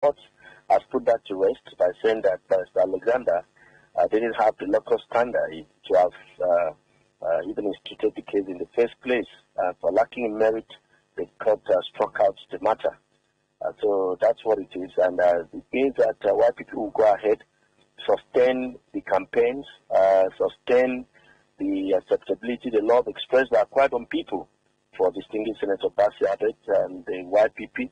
court has put that to rest by saying that Barrister Alexander didn't have the local standard to have even instituted the case in the first place. For lacking in merit, the court struck out the matter. So that's what it is, and it means that YPP will go ahead, sustain the campaigns, sustain the acceptability, the love expressed by Akwa Ibom people for distinguished Senator Edet and the YPP.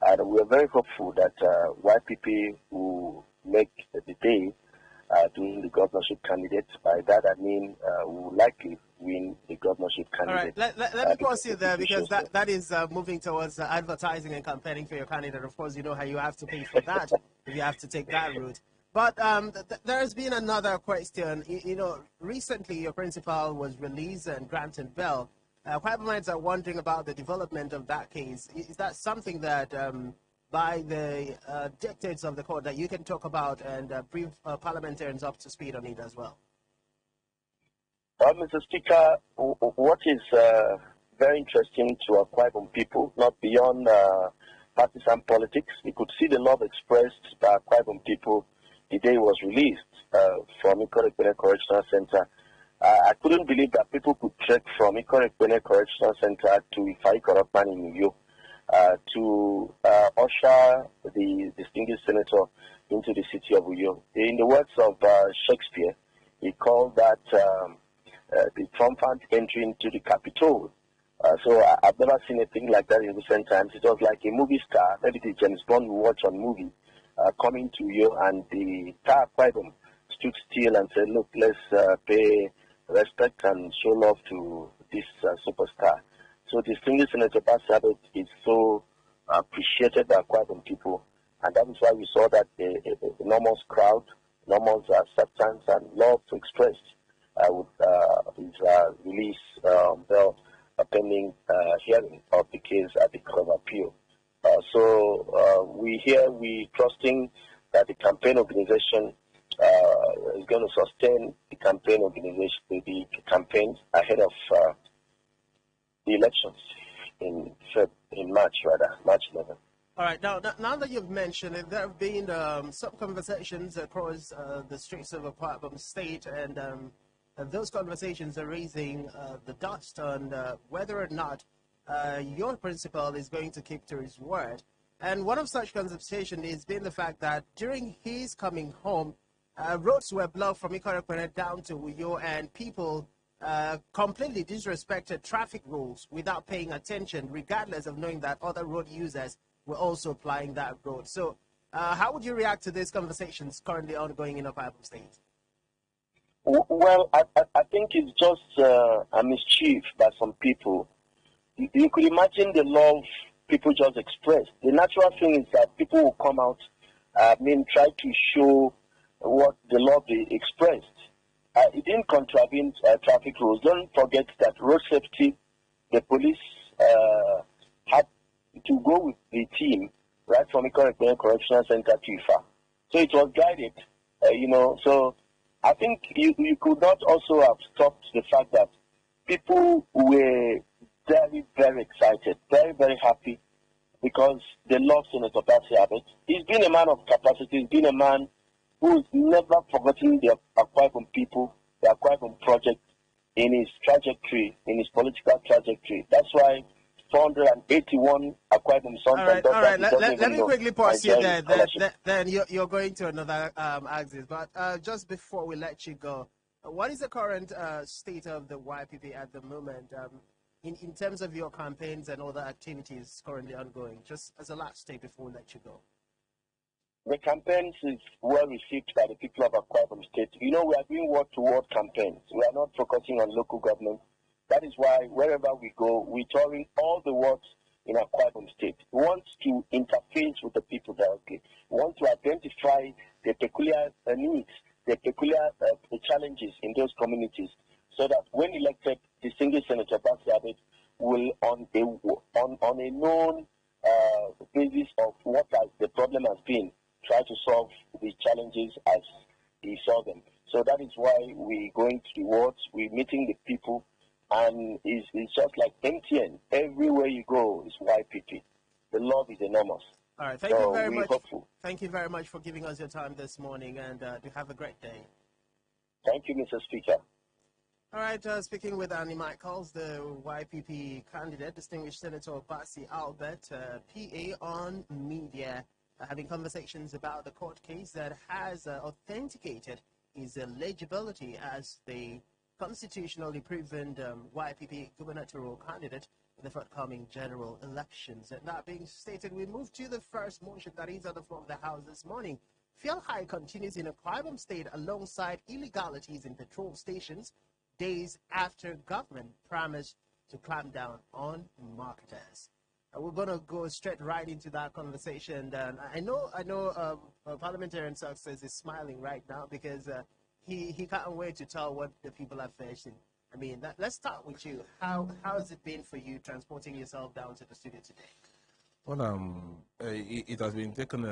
And we are very hopeful that YPP will make the day doing the governorship candidate. By that I mean will likely win the governorship candidate. All right, let me pause you there, because that is moving towards advertising and campaigning for your candidate. Of course, you know how you have to pay for that if you have to take that route. But there has been another question. You know, recently your principal was released and granted bail. Akwa Ibomites are wondering about the development of that case. Is that something that, by the dictates of the court, that you can talk about and bring parliamentarians up to speed on it as well? Well, Mr. Speaker, what is very interesting to Akwa Ibom people, not beyond partisan politics, we could see the love expressed by Akwa Ibom people the day he was released from Ikot Correctional Center. I couldn't believe that people could trek from Ikot Correctional Center to Ifai Koropman in Uyo to usher the distinguished senator into the city of Uyo. In the words of Shakespeare, he called that the triumphant entry into the Capitol. So I've never seen anything like that in recent times. It was like a movie star, maybe the James Bond we watch on movie, coming to you, and the entire Akwa Ibom stood still and said, look, let's pay respect and show love to this superstar. So distinguished Senator Edet is so appreciated by Akwa Ibom people, and that is why we saw that enormous crowd, enormous acceptance and love expressed with his release bail pending hearing of the case at the Court of Appeal. So we trusting that the campaign organization is going to sustain the campaign organization, the campaigns ahead of the elections in March 11. All right. Now that you've mentioned it, there have been some conversations across the streets of Akwa Ibom State, and those conversations are raising the dust on whether or not your principal is going to keep to his word. And one of such conversations has been the fact that during his coming home, roads were blocked from Ikot down to Uyo, and people completely disrespected traffic rules without paying attention, regardless of knowing that other road users were also applying that road. So how would you react to these conversations currently ongoing in Akwa Ibom State? Well, I think it's just a mischief by some people. You could imagine the love people just expressed. The natural thing is that people will come out, try to show what the love they expressed. It didn't contravene traffic rules. Don't forget that road safety, the police had to go with the team right from Ikot Correctional Center to Ifa. So it was guided, So I think you could not also have stopped the fact that people were very, very excited, very, very happy, because they love Senator Edet. He's been a man of capacity. He's been a man who's never forgotten the Akwa Ibom people, the Akwa Ibom project in his trajectory, in his political trajectory. That's why 481 Akwa Ibom sons and daughters. All right. Let me quickly pause you there. Then you're going to another axis. But just before we let you go, what is the current state of the YPP at the moment in terms of your campaigns and other activities currently ongoing? Just as a last state before we let you go. The campaigns is well received by the people of Akwa Ibom State. We are doing word-to-word campaigns. We are not focusing on local government. That is why wherever we go, we're touring all the wards in Akwa Ibom State. We want to interface with the people directly. We want to identify the peculiar needs, the peculiar challenges in those communities, so that when elected, distinguished Senator Edet will, on a known basis of what the problem has been, try to solve the challenges as he saw them. So that is why we're going to the wards, we're meeting the people, and it's just like MTN. Everywhere you go is YPP. The love is enormous. All right. Thank you very we're much. hopeful. Thank you very much for giving us your time this morning, and do have a great day. Thank you, Mr. Speaker. All right. Speaking with Annie Michaels, the YPP candidate, distinguished Senator Basi Albert, PA on media, having conversations about the court case that has authenticated his eligibility as the constitutionally proven YPP gubernatorial candidate in the forthcoming general elections. And that being stated, we move to the first motion that is on the floor of the House this morning. Fuel high continues in Akwa Ibom State alongside illegalities in petrol stations days after government promised to clamp down on marketers. We're going to go straight right into that conversation. And I know parliamentarian Success is smiling right now because he can't wait to tell what the people are facing. I mean, let's start with you. How has it been for you transporting yourself down to the studio today? Well, it has been taken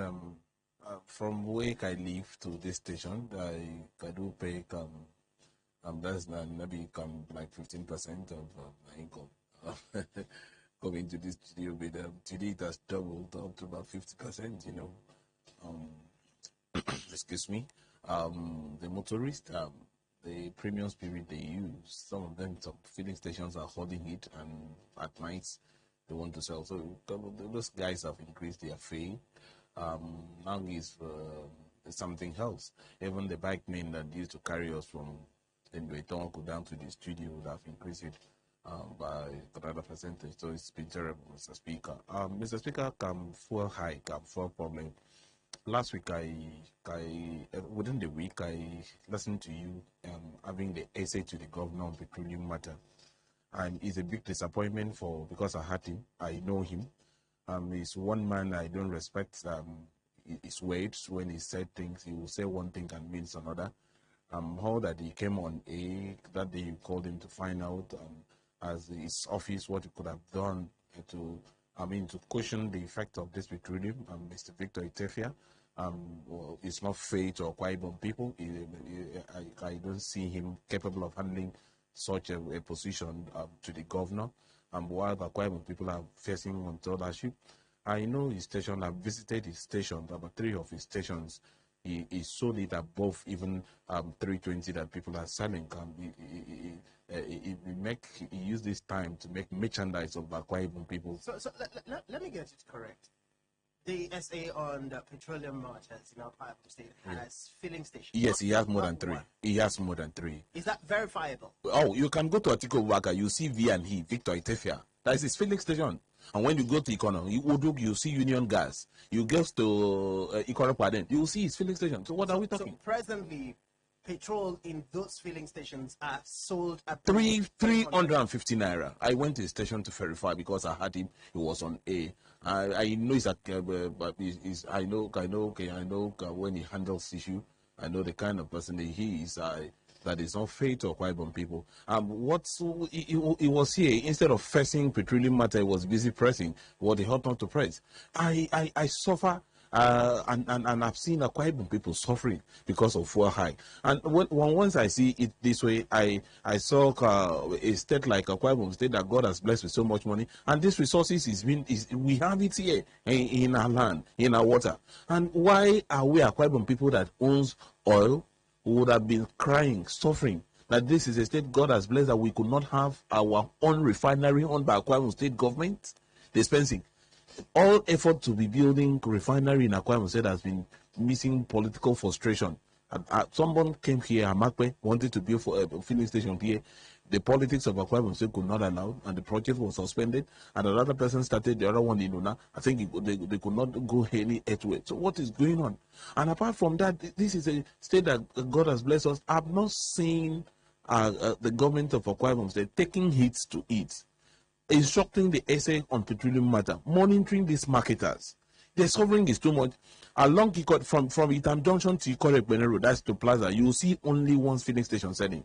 from where I live to this station. I do pay less than maybe like 15% of my income coming to this studio. But today it has doubled up to about 50%. You know, excuse me. The motorists, the premium spirit they use, some of them, some filling stations are holding it, and at nights they want to sell. So those guys have increased their fee. Now is something else. Even the bike men that used to carry us from Edet down to the studio would have increased it by another percentage. So it's been terrible, Mr. Speaker. Mr. Speaker, fuel hike, fuel problem. Last week, within the week, I listened to you having the essay to the governor on petroleum matter, and it's a big disappointment because I had him. I know him. He's one man I don't respect his words. When he said things, he will say one thing and means another. How that he came on that day you called him to find out as his office what he could have done to cushion the effect of this petroleum. Mr. Victor Etefia, well, it's not fair to Akwa Ibom people. I don't see him capable of handling such a position to the governor. While the Akwa Ibom people are facing on ownership, I know his station. I've visited his station. About 3 of his stations, he sold it above even 320 that people are selling. He used this time to make merchandise of Akwa Ibom people. So let me get it correct. The SA on the petroleum markets in Akwa Ibom State has filling stations. Yes, he has more than 3. He has more than 3. Is that verifiable? Oh, you can go to Atiko Waka. You see V and he, Victor Etefia. That is his filling station. And when you go to Ikono, you see Union Gas. You go to Ikono Paden, you will see his filling station. So what are we talking? So presently, petrol in those filling stations are sold at 350 naira. I went to the station to verify because I had him. He was on A. I know he's I know when he handles issue. I know the kind of person that he is. That is not fair to Akwa Ibom people. He was here instead of pressing petroleum matter. He was busy pressing what he ought not to press. I suffer. And I've seen Akwa Ibom people suffering because of fuel high. And once I see it this way, I saw a state like Akwa Ibom State that God has blessed with so much money, and these resources we have it here in our land, in our water. And why are we Akwa Ibom people that owns oil would have been crying, suffering that this is a state God has blessed that we could not have our own refinery owned by Akwa Ibom State government dispensing? All effort to be building refinery in Akwa Ibom State has been missing political frustration. Someone came here, Amakwe, wanted to build for a filling station here. The politics of Akwa Ibom State could not allow, and the project was suspended. And another person started the other one in Una. I think they could not go any way. So what is going on? And apart from that, this is a state that God has blessed us. I've not seen the government of Akwa Ibom State taking hits to it, instructing the essay on petroleum matter, monitoring these marketers. The suffering is too much. Along from Itam Junction to Ikore Road, that's to Plaza, you will see only one filling station selling.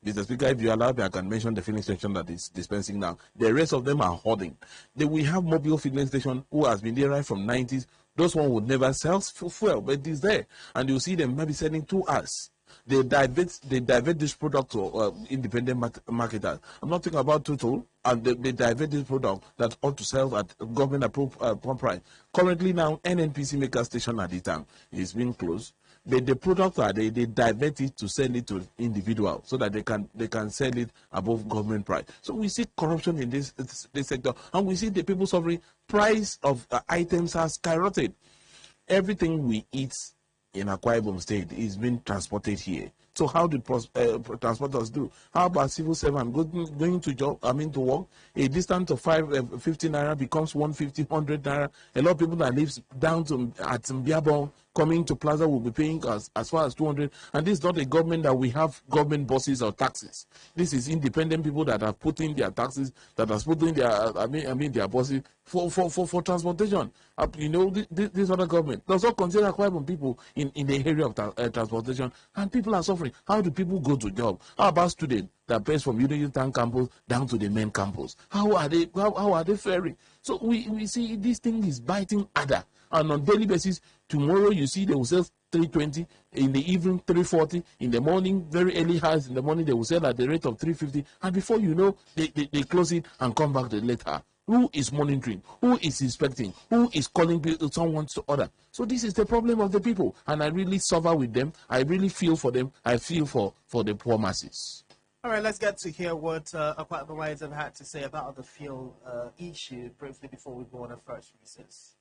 Mr. Speaker, if you allow me, I can mention the filling station that is dispensing now. The rest of them are hoarding. We have mobile filling station who has been there right from 90s. Those one would never sell fuel, but it is there. And you see them maybe selling 2 hours. they divert this product to independent marketers. I'm not talking about Total, and they divert this product that ought to sell at government approved pump price. Currently now, NNPC maker station at the time is being closed. But the product they divert it to sell it to individuals so that they can sell it above government price. So we see corruption in this sector, and we see the people suffering. Price of items has skyrocketed. Everything we eat in Akwa Ibom State is being transported here. So how do transporters do? How about civil servant going to job? To work. A distance of 50 naira becomes 150, 100 naira. A lot of people that lives down to at Mbiabon coming to Plaza will be paying as far as 200. And this is not a government that we have government bosses or taxes. This is independent people that have put in their taxes, that have put in their their bosses for transportation. This other government does not consider Akwa Ibom people in the area of transportation, and people are suffering. How do people go to job? How about students that pays from Town campus down to the main campus? How are they faring? So we see this thing is biting other, and on daily basis. Tomorrow you see they will sell 320, in the evening 340, in the morning very early hours in the morning they will sell at the rate of 350, and before you know they close it and come back the later. Who is monitoring? Who is inspecting? Who is calling someone to order? So this is the problem of the people, and I really suffer with them. I really feel for them. I feel for the poor masses. All right, let's get to hear what Akwa Ibomites have had to say about the fuel issue briefly before we go on a first recess.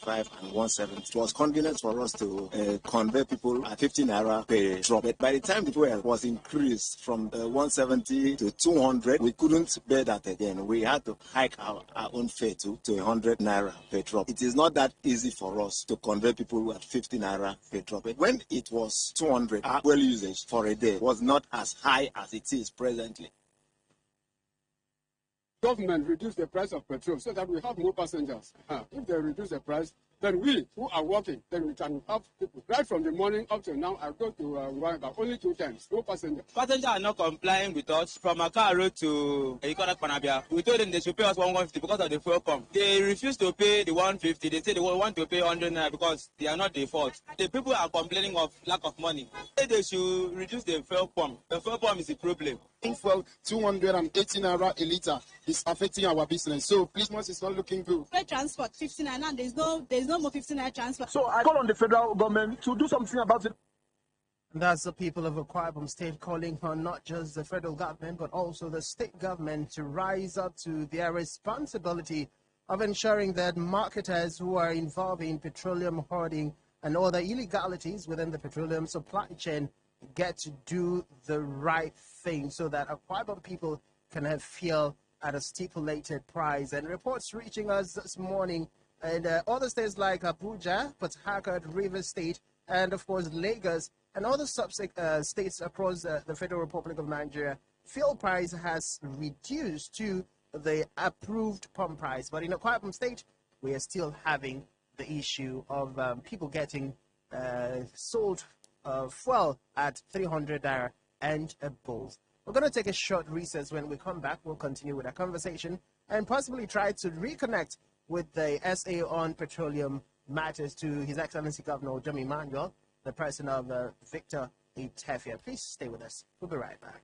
5 and 170. It was convenient for us to convey people at 50 naira per drop. But by the time the fuel was increased from 170 to 200, we couldn't bear that again. We had to hike our own fare to 100 naira per drop. It is not that easy for us to convey people at 50 naira per drop. But when it was 200, our fuel usage for a day was not as high as it is presently. Government reduce the price of petrol so that we have more passengers. If they reduce the price, then we who are working, then we can have people. Right from the morning up to now, I go to Wanga only 2 times, no passenger. Passengers are not complying with us from Akwa Road to Ikonak Panabia. We told them they should pay us 150 because of the fuel pump. They refuse to pay the 150. They say they want to pay 100 naira because they are not the fault. The people are complaining of lack of money. They should reduce the fuel pump. The fuel pump is the problem. Fuel 280 naira a liter is affecting our business. So please, it's not looking good. Transport 15 naira, and there's no more 15 naira transport. So I call on the federal government to do something about it. That's the people of Akwa Ibom State calling on not just the federal government but also the state government to rise up to their responsibility of ensuring that marketers who are involved in petroleum hoarding and other illegalities within the petroleum supply chain get to do the right thing so that Akwa Ibom people can have fuel at a stipulated price. And reports reaching us this morning in other states like Abuja, Port Harcourt, Rivers State, and of course Lagos, and other states across the Federal Republic of Nigeria, fuel price has reduced to the approved pump price. But in Akwa Ibom State, we are still having the issue of people getting sold fuel at 300 naira and above. We're going to take a short recess. When we come back, we'll continue with our conversation and possibly try to reconnect with the SA on petroleum matters to His Excellency Governor John Emmanuel, the person of Victor Etefia. Please stay with us. We'll be right back.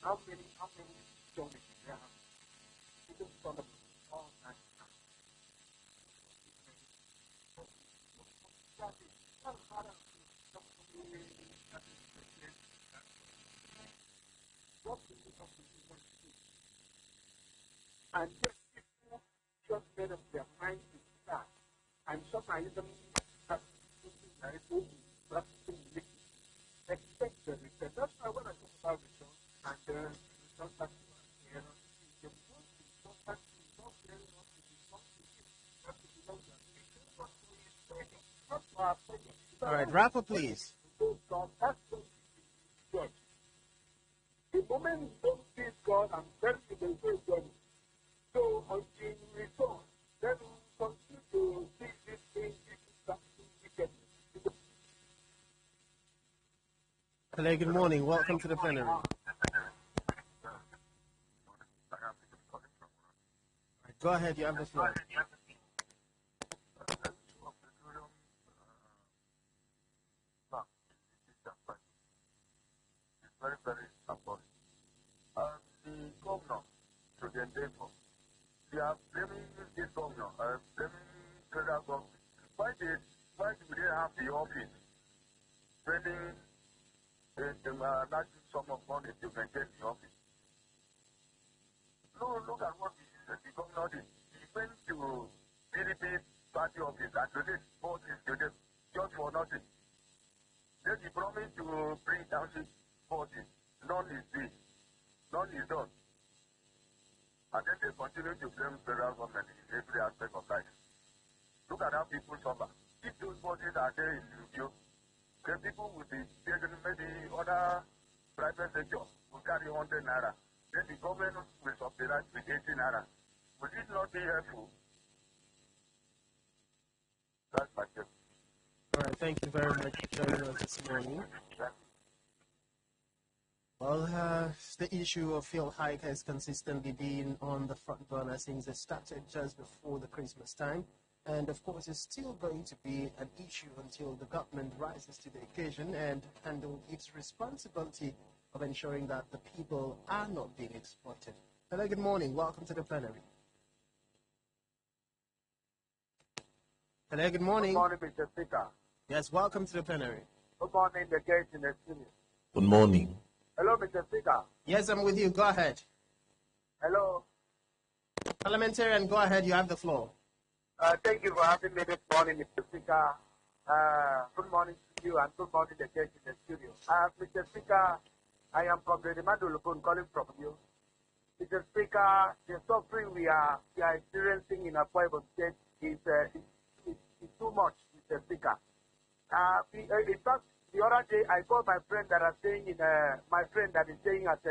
How many stories do you have? People talk about all kinds of stuff. What do you have to do when you do? And yet people just made up their mind to start. And sometimes even practicing that it will be practicing religion. Expect the return. That's why when I talk about return and return back to the most important thing not very much to belong to you. Not to belong to us. Because what we are saying, not to our opinion. All right, wrap up, please. God, that's going to be judged. The moment you don't see God and then you will face God. So until you return, then we will continue to see this thing, wickedness. Hello, good morning. Welcome to the plenary. Go ahead, you have the floor. Very, very important. The governor to the endeavor. They are blaming this governor, blaming federal government. Why do they have the office spending a large sum of money to maintain the office? Look at what the governor did. He went to PDP party office and donate votes to them just for nothing. Then he promised to bring down his votes. None is done. And then they continue to blame federal government in every aspect of life. Look at how people suffer. If those bodies are there in studio, then people will be taking maybe other private sector will carry 100 naira. Then the government will subsidize with 80 naira. Would it not be helpful? That's my question. All right, thank you very much for joining us this morning. Well, the issue of fuel hike has consistently been on the front burner since it started just before the Christmas time. And of course, it's still going to be an issue until the government rises to the occasion and handle its responsibility of ensuring that the people are not being exploited. Hello, good morning. Welcome to the plenary. Hello, good morning. Good morning, Mr. Speaker. Yes, welcome to the plenary. Good morning, the guests in the studio. Good morning. Hello, Mr. Speaker. Yes, I'm with you. Go ahead. Hello. Parliamentarian, go ahead. You have the floor. Thank you for having me this morning, Mr. Speaker. Good morning to you and good morning, the guests in the studio. Mr. Speaker, I am from the Madulukun calling from you. Mr. Speaker, the suffering we are experiencing in Akwa Ibom State is too much, Mr. Speaker. In fact, the other day I called my friend that is staying at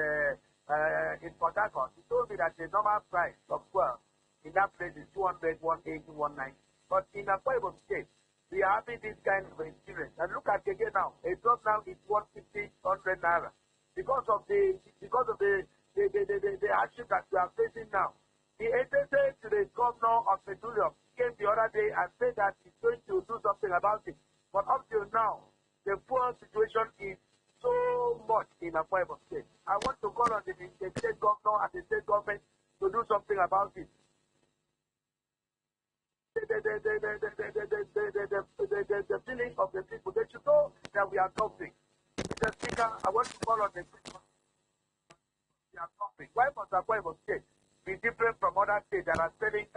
in Port Harcourt. He told me that the normal price of fuel in that place is 200, 180, 190. But in Akwa Ibom State, we are having this kind of experience. And look at again now. A drop now is 150, 100 naira because of the hardship that we are facing now. The agency to the governor of Petrol came the other day and said that he's going to do something about it. But up till now, the poor situation is so much in Akwa Ibom State. I want to call on the state governor and the state government to do something about it. The feeling of the people, they should know that we are suffering. Mr. Speaker, I want to call on the people. We are suffering. Why must Akwa Ibom State be different from other states that are selling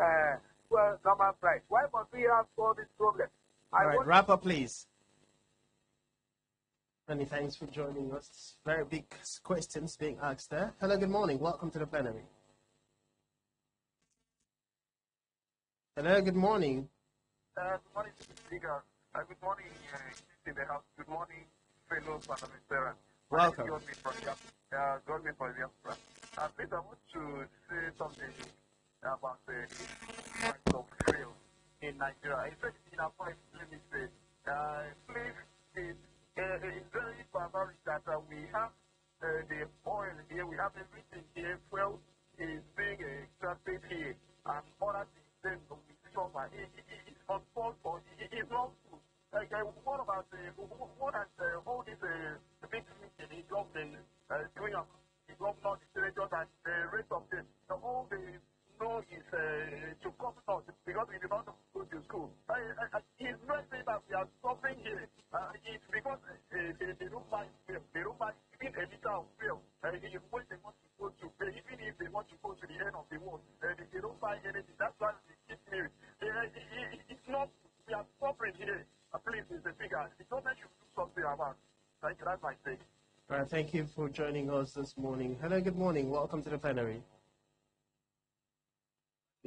normal price? Why must we have all these problems? All right, wrap up, please. Many thanks for joining us. Very big questions being asked there. Hello, good morning. Welcome to the plenary. Hello, good morning. Good morning, Mr. Speaker. Good morning, in the House. Good morning, fellow parliamentarians. Welcome. Government for the please, I want to say something about the price of fuel in Nigeria. Especially in our point, let me say, please, it's very barbaric that we have the oil here, we have everything here. Fuel is being extracted here, and other things then we suffer. It's unfold for it's not good. Like, what about what has all this big meeting in government doing up? The governor, the senators, and the rest of them. All they know is to come out because we did not go to school. It's not saying that we are suffering here. It's because they don't buy fuel. They don't buy even a liter of fuel. When they want to go to pay, even if they want to go to the end of the world, they don't buy anything. That's why they keep me. It's not, we are suffering here. Please, Mr. Speaker, the government should do something about it. Thank you. That's my take. All right, thank you for joining us this morning. Hello, good morning. Welcome to the plenary.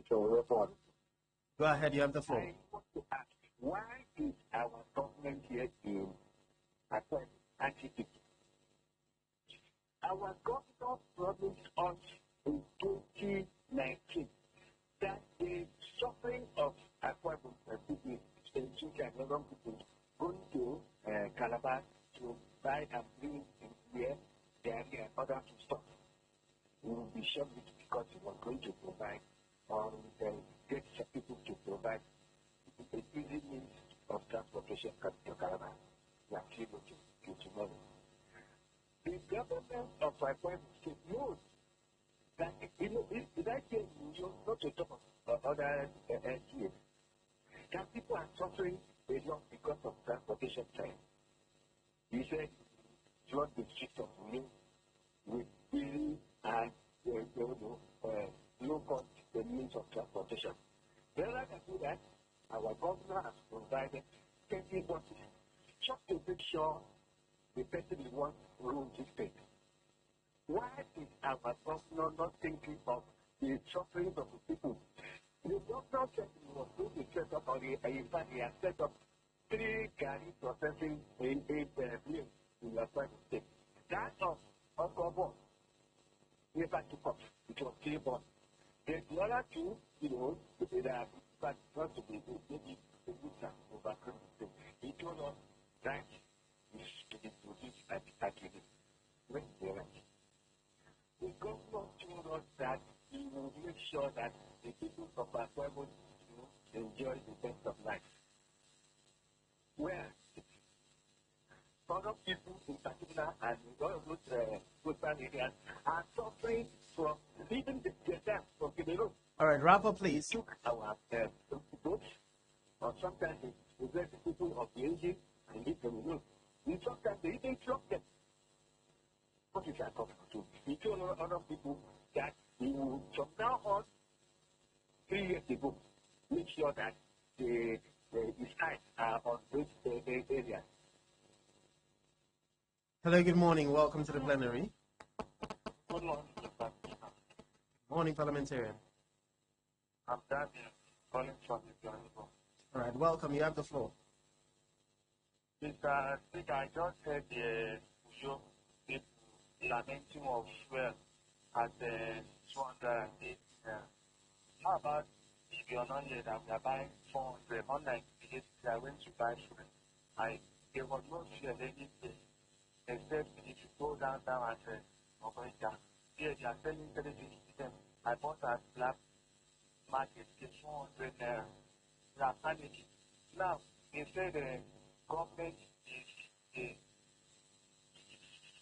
Go ahead, you have the floor. I want to ask, why is our government here in Akwa anti-people? Our governor promised us in 2019 that the suffering of Akwa people, children and young people, going to Calabar to buy and bring in here, there and other to stop. We will be sure because we are going to provide or get some people to provide the easy means of transportation to Calabar. We are able to tomorrow. The government of Akwa State knows that, in that case, not to talk of other NGOs, that people are suffering a lot because of transportation time. He said, flood the streets of Rio with easy and low cost means of transportation. Rather than do that, our governor has provided 20 buses just to make sure the person we want to rule this state. Why is our governor not thinking of the sufferings of the people. The governor said he was going to set up, or in fact, he has set up 3 Gari processing in 8 places in the private state. That of Akwa Ibom never took up. It was still born. The other 2, they are but not to be maybe the good time overcome. He told us that is to be produced at Edet. When they went. The governor told us that he will make sure that the people of Akwa Ibom enjoy the best of life. Where other people in particular and in all of those coastal areas are suffering from leaving their dams from the road. All right, wrap up, please. Took our boats, or sometimes we let the people of the engine and leave them alone. And sometimes they even flog them. What is that talking to? He told other people that he will, from now on, 3 years ago, make sure that his eyes are on those areas. Hello, good morning. Welcome to the plenary. Good morning, Mr. Morning, parliamentarian. I'm Daniel, calling from the All right, welcome. You have the floor. Mr. Speaker, I just heard the show people lamenting of fuel at 208. How about if you're not here that we are buying 400, unlike the yesterday I went to buy fuel. There was no fuel anywhere, except if you go down and here they are selling 30%. I bought at black market, 400 naira. They are panicking. Now, they say the government is a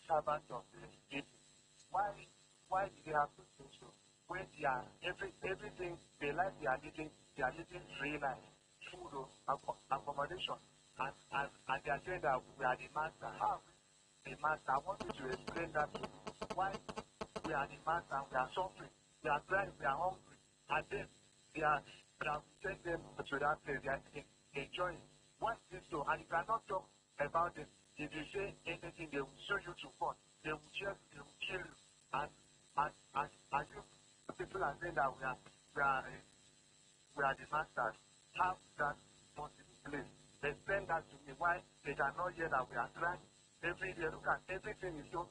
servant of the people. Why do they have to do so? When they are everything they like, they are living free life, food, accommodation, and they are saying that we are the master. How the master? I want you to explain that to me. Why we are the master and we are suffering, we are crying, we are hungry, and then they are send them to that place, they are enjoying. What is this so? And you cannot talk about it. If you say anything, they will show you to court. They will kill you. And you people are saying that we are the masters. How that possible place? Explain that to me. Why they cannot hear that we are trying every day? Look at everything is so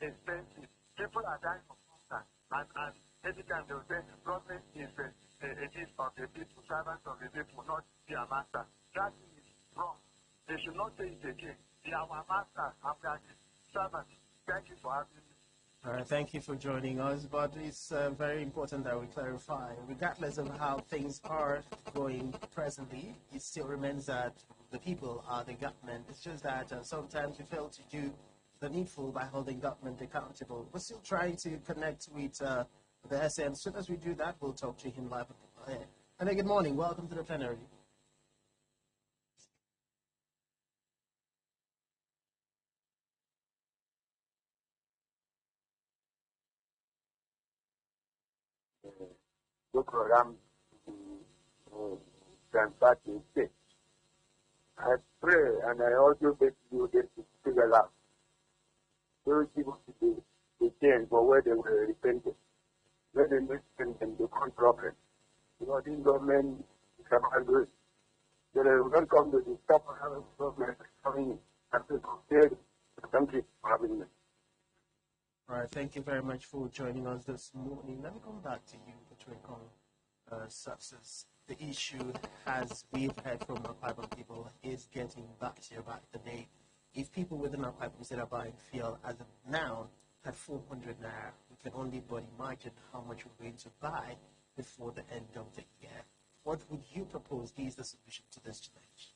expensive. People are dying of hunger, and every time they will say government is a gift of the people, servants of the people, not their master. That is wrong. They should not say it again. They are our masters and we are the servants. Thank you for having me. All right, thank you for joining us, but it's very important that we clarify, regardless of how things are going presently, it still remains that the people are the government. It's just that sometimes we fail to do the needful by holding government accountable. We're still trying to connect with the SN. As soon as we do that, we'll talk to him live. Hello, good morning. Welcome to the plenary. Good program transferred to state. I pray and I also beg you to figure out those people to be changed for where they were repented. Let them repent and become progress. Because this government is about good. They will not come to the top of the government coming in and to compare the country having it. All right, thank you very much for joining us this morning. Let me come back to you, Otuekong Success. The issue, as we've heard from Akwa Ibom people, is getting back to about the day. If people within Akwa Ibom State are buying fuel as of now at 400 naira, we can only but imagine how much we're going to buy before the end of the year. What would you propose is the solution to this challenge?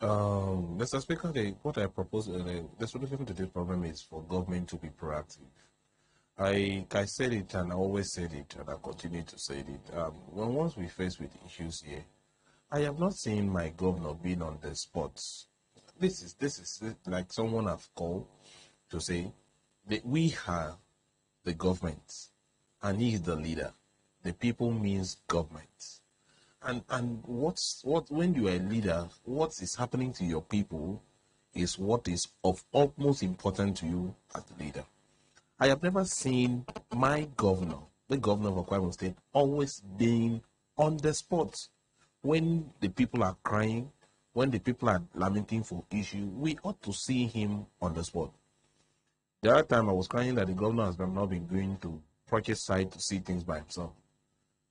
Mr. Speaker, what I propose, the solution to this problem is for government to be proactive. I said it and I always said it and I continue to say it. Once we face with issues here, I have not seen my governor being on the spot. This is like someone have called to say that we are the government and he is the leader. The people means government. And when you are a leader, what is happening to your people is what is of utmost importance to you as the leader. I have never seen my governor the governor of Akwa Ibom State, always being on the spot. When the people are crying, when the people are lamenting for issue, we ought to see him on the spot. The other time I was crying that the governor has not been going to project site to see things by himself.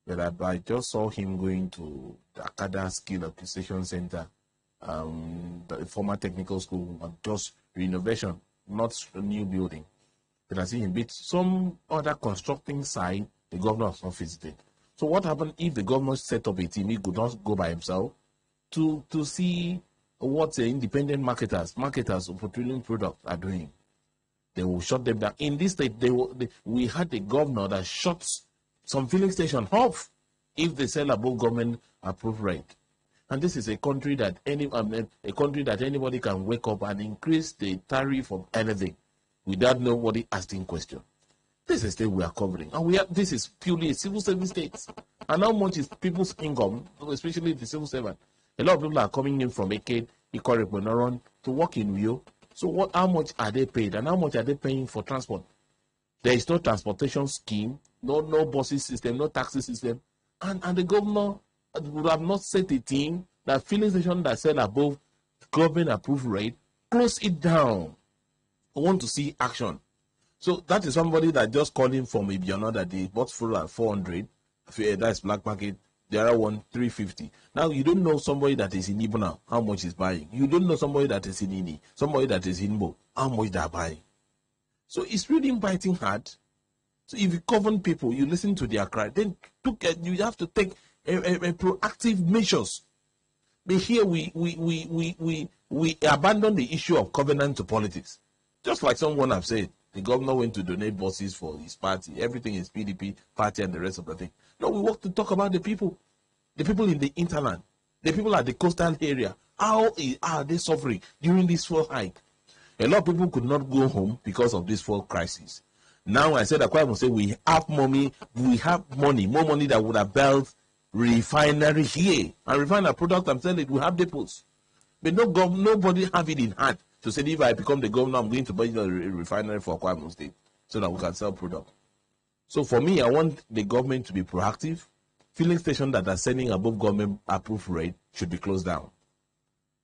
But I just saw him going to the Akada Skill Acquisition Center, the former technical school, just renovation, not a new building. Then I see him beat some other constructing site the governor has not visited. So what happened if the governor set up a team? He could not go by himself to see what the independent marketers of petroleum products are doing. They will shut them down. In this state, we had a governor that shut some filling station off if they sell above government approved rate. And this is a country that anybody can wake up and increase the tariff of anything without nobody asking question. This is the state we are covering, and this is purely a civil service state. And how much is people's income, especially the civil servant? A lot of people are coming in from Edet, Ikore, to work in Rio. So how much are they paid, and how much are they paying for transport? There is no transportation scheme, no buses system, no taxi system, and the governor would have not set a team that filling station that sell above government approved rate, close it down. I want to see action. So that is somebody that just calling from Ibiana that they bought fuel at 400. That's black market. The other one 350. Now you don't know somebody that is in Ibona how much is buying. You don't know somebody that is in Ini, somebody that is in Mo how much they are buying. So it's really biting hard. So if you govern people, you listen to their cry, then you have to take a proactive measures. But here we abandon the issue of covenant to politics. Just like someone have said, the governor went to donate buses for his party. Everything is PDP party and the rest of the thing. No, we want to talk about the people in the hinterland, the people at the coastal area. How are they suffering during this fuel hike? A lot of people could not go home because of this fuel crisis. Now I said, Akwa Ibom say we have money, more money that would have built refinery here and refine our product and sell it. We have depots, but nobody have it in hand to say, if I become the governor, I'm going to buy a refinery for Akwa Ibom State so that we can sell product. So for me, I want the government to be proactive. Filling stations that are selling above government approved rate should be closed down.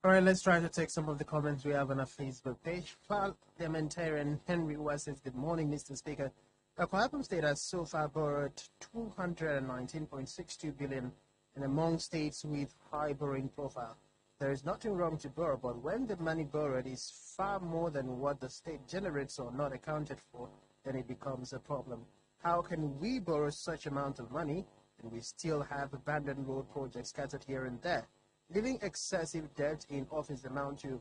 All right, let's try to take some of the comments we have on our Facebook page. Parliamentarian Henry West says, good morning, Mr. Speaker. Akwa Ibom State has so far borrowed 219.62 billion and among states with high borrowing profile. There is nothing wrong to borrow, but when the money borrowed is far more than what the state generates or not accounted for, then it becomes a problem. How can we borrow such amount of money and we still have abandoned road projects scattered here and there? Leaving excessive debt in office amount to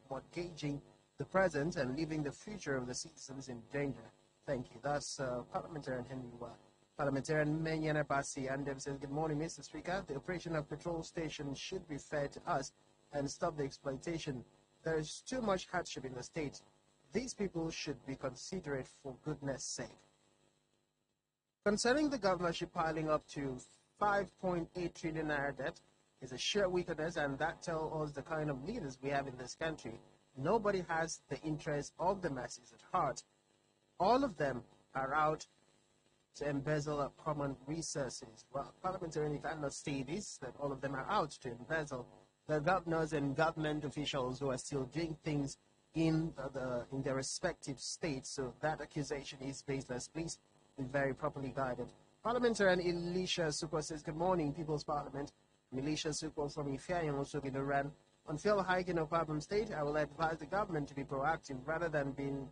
mortgaging the present and leaving the future of the citizens in danger. Thank you. That's Parliamentarian Henry Wa. Parliamentarian Menyana Basi Andem says, good morning, Mr. Speaker. The operation of petrol stations should be fair to us and stop the exploitation. There is too much hardship in the state. These people should be considerate for goodness sake. Concerning the governorship piling up to 5.8 trillion naira debt is a sheer weakness, and that tells us the kind of leaders we have in this country. Nobody has the interest of the masses at heart. All of them are out to embezzle our common resources. Well, parliamentarian cannot say this, that all of them are out to embezzle. The governors and government officials who are still doing things in their respective states, so that accusation is baseless. Please be very properly guided. Parliamentarian Elisha Asuquo says, good morning, People's Parliament. Elisha Asuquo from Ifeanyi also in Iran. On fuel hiking of Akwa Ibom State, I will advise the government to be proactive rather than being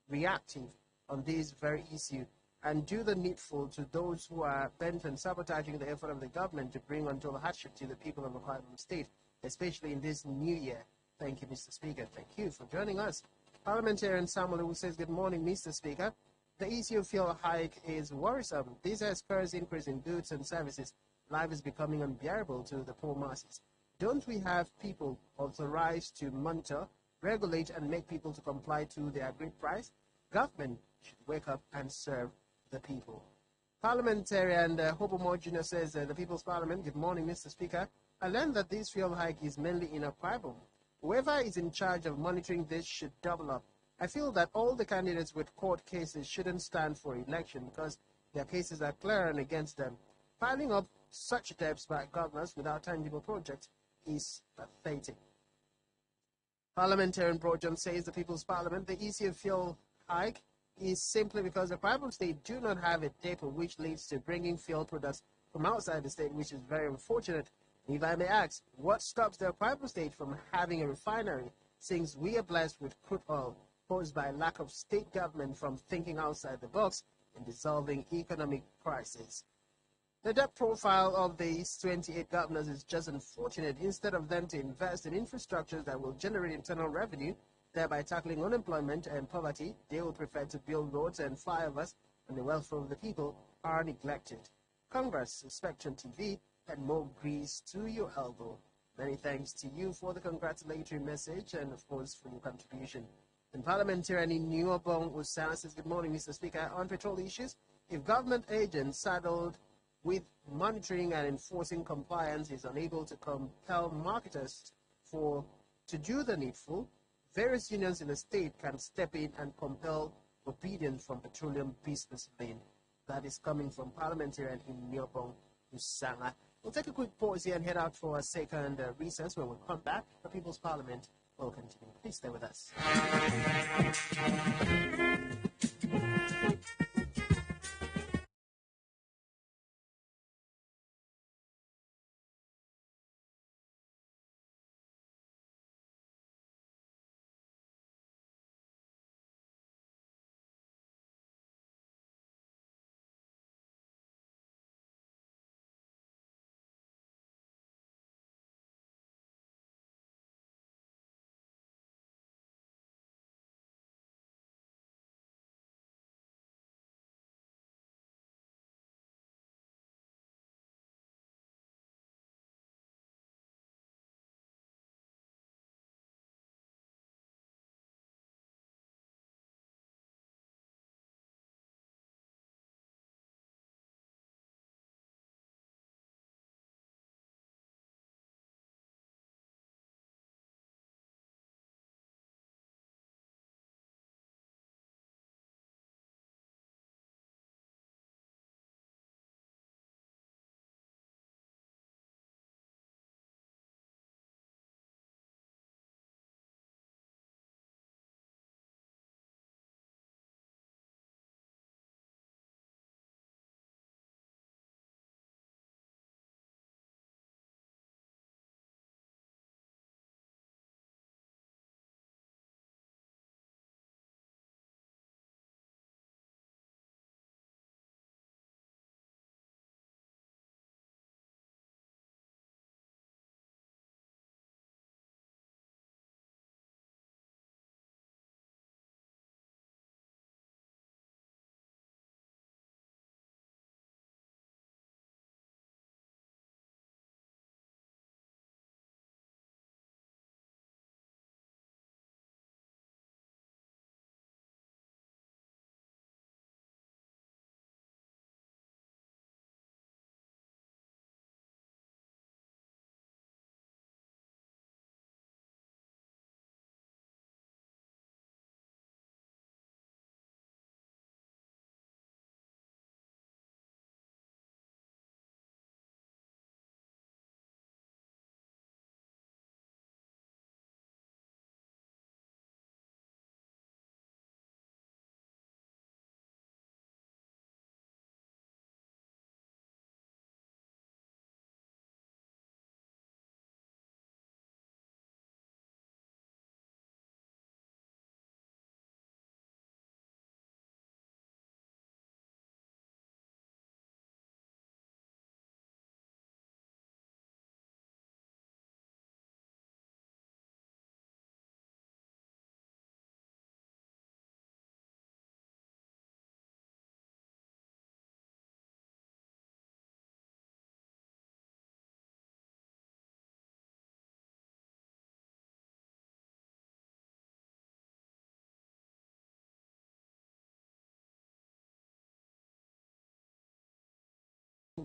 reactive on this very issue and do the needful to those who are bent on sabotaging the effort of the government to bring untold hardship to the people of Akwa Ibom State, especially in this new year. Thank you, Mr. Speaker. Thank you for joining us. Parliamentarian Samuel who says, good morning, Mr. Speaker. The issue of fuel hike is worrisome. This has spurs increase in goods and services. Life is becoming unbearable to the poor masses. Don't we have people authorized to monitor, regulate, and make people to comply to the agreed price? Government should wake up and serve the people. Parliamentarian Hobomo Jr. says, the People's Parliament, good morning, Mr. Speaker. I learned that this fuel hike is mainly in Akwa Ibom. Whoever is in charge of monitoring this should double up. I feel that all the candidates with court cases shouldn't stand for election because Their cases are clear and against them. Piling up such debts by governors without tangible projects is pathetic. Parliamentarian Brojan says the People's Parliament, the easier fuel hike is simply because the Akwa Ibom State do not have a depot, which leads to bringing fuel products from outside the state, which is very unfortunate. If I may ask, what stops the Akwa Ibom State from having a refinery, since we are blessed with crude oil caused by lack of state government from thinking outside the box and dissolving economic crisis? The debt profile of these 28 governors is just unfortunate. Instead of them to invest in infrastructures that will generate internal revenue, thereby tackling unemployment and poverty, they will prefer to build roads and flyovers, and the welfare of the people are neglected. Congress, Spectrum TV, and more grease to your elbow. Many thanks to you for the congratulatory message and, of course, for your contribution. And parliamentarian in New Obong Usana says, good morning, Mr. Speaker. On petrol issues, if government agents saddled with monitoring and enforcing compliance is unable to compel marketers to do the needful, various unions in the state can step in and compel obedience from petroleum businessmen. That is coming from parliamentarian in Nyobong Usanga. We'll take a quick pause here and head out for a second recess. When we come back, the People's Parliament will continue. Please stay with us.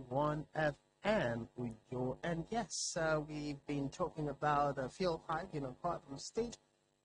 One FM with Joe, and yes, we've been talking about the fuel hike in Akwa Ibom State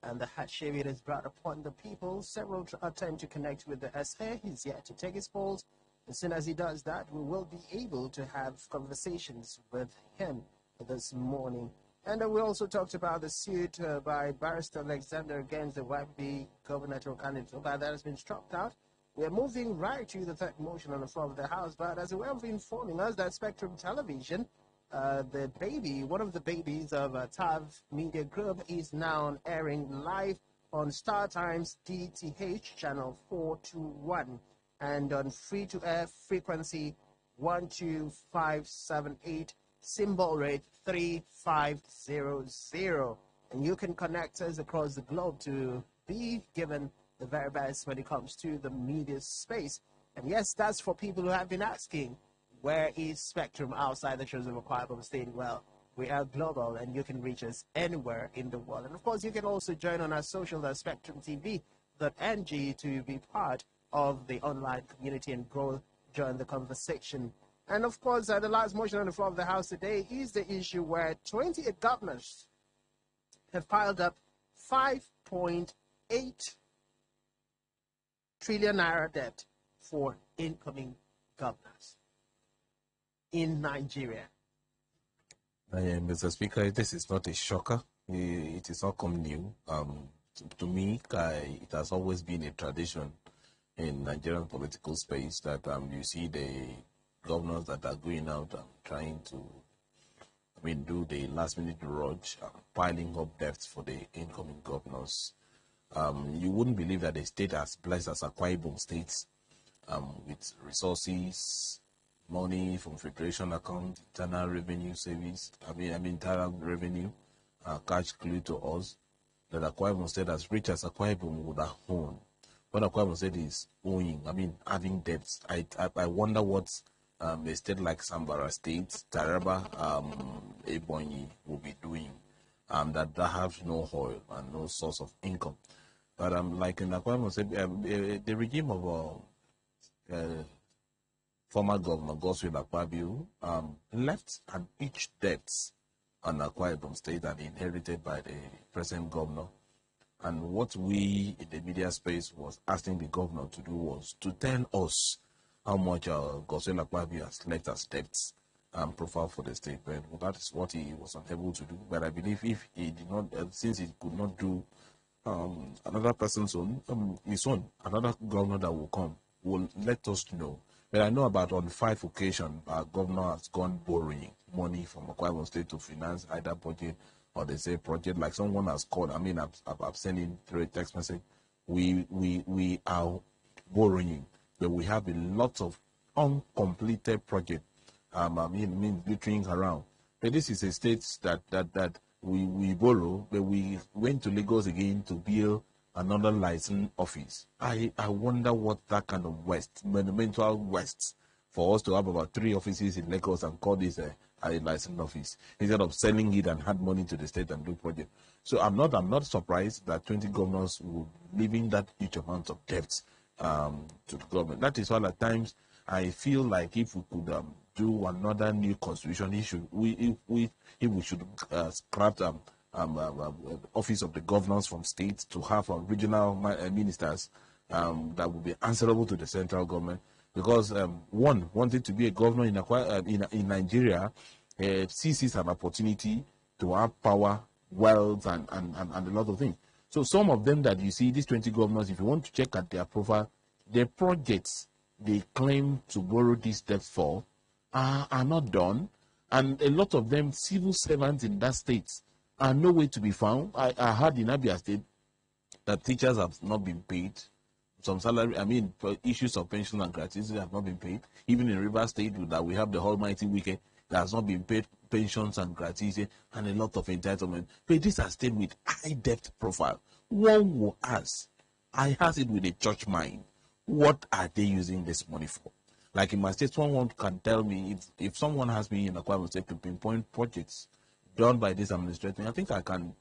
and the hardship it has brought upon the people. Several attempt to connect with the SA. He's yet to take his calls. As soon as he does that, we will be able to have conversations with him this morning. And we also talked about the suit by Barrister Alexander against the YPP gubernatorial candidate, but that has been struck out. We are moving right to the third motion on the floor of the House, but as a way of informing us that Spectrum Television, the baby, one of the babies of TAV Media Group, is now airing live on StarTimes DTH Channel 421 and on free-to-air frequency 12578, symbol rate 3500. And you can connect us across the globe to be given the very best when it comes to the media space. And yes, that's for people who have been asking, where is Spectrum outside the shores of Akwa Ibom State? Well, we are global and you can reach us anywhere in the world. And of course, you can also join on our social at SpectrumTV.ng to be part of the online community and join the conversation. And of course, the last motion on the floor of the House today is the issue where 28 governors have piled up 5.8 trillion-naira debt for incoming governors in Nigeria. Mr. Speaker, this is not a shocker. It is not come new. To me, it has always been a tradition in Nigerian political space that you see the governors that are going out and trying to, do the last-minute rush, piling up debts for the incoming governors. You wouldn't believe that a state as blessed as Akwa Ibom State, with resources, money from federation account, internal revenue service, internal revenue, cash clue to us, that Akwa Ibom State, as rich as Akwa Ibom would have owned. What Akwa Ibom State is owing, having debts. I wonder what a state like Sambara State, Taraba, Ebonyi will be doing, that have no oil and no source of income. But like in Akwa Ibom State, the regime of former governor Godswill Akpabio left an huge debt on Akwa Ibom State and inherited by the present governor. And what we in the media space was asking the governor to do was to tell us how much Godswill Akpabio has left as debts profile for the state. But that is what he was unable to do. But I believe if he did not, since he could not do another person's own, his own, another governor that will come will let us know. But I know about on 5 occasions, our governor has gone borrowing money from Akwa Ibom State to finance either budget or they say project. Like someone has called, I've sent in through a text message. We are borrowing, but we have a lot of uncompleted project. Glittering around. But this is a state that we borrow, but we went to Lagos again to build another license office. I wonder what that kind of monumental waste for us to have about 3 offices in Lagos and call this a license office instead of selling it and hand money to the state and do project. So I'm not surprised that 20 governors will leaving that huge amount of debt to the government. That is why at times I feel like if we could do another new constitution, if we should scrap office of the governors from states to have regional ministers that will be answerable to the central government. Because one wanted to be a governor in Nigeria sees it an opportunity to have power, wealth, and a lot of things. So some of them that you see, these 20 governors, if you want to check at their profile, their projects they claim to borrow this debt for are not done, and a lot of them civil servants in that state are nowhere to be found. I heard in Abia State that teachers have not been paid. Some salary, issues of pension and gratuity have not been paid. Even in River State, that we have the almighty weekend, that has not been paid pensions and gratuity and a lot of entitlement. But this has stayed with high debt profile. One will ask, I ask it with a church mind, what are they using this money for? Like in my state, someone can tell me, if someone has me in Akwa Ibom State to pinpoint projects done by this administration, I think I can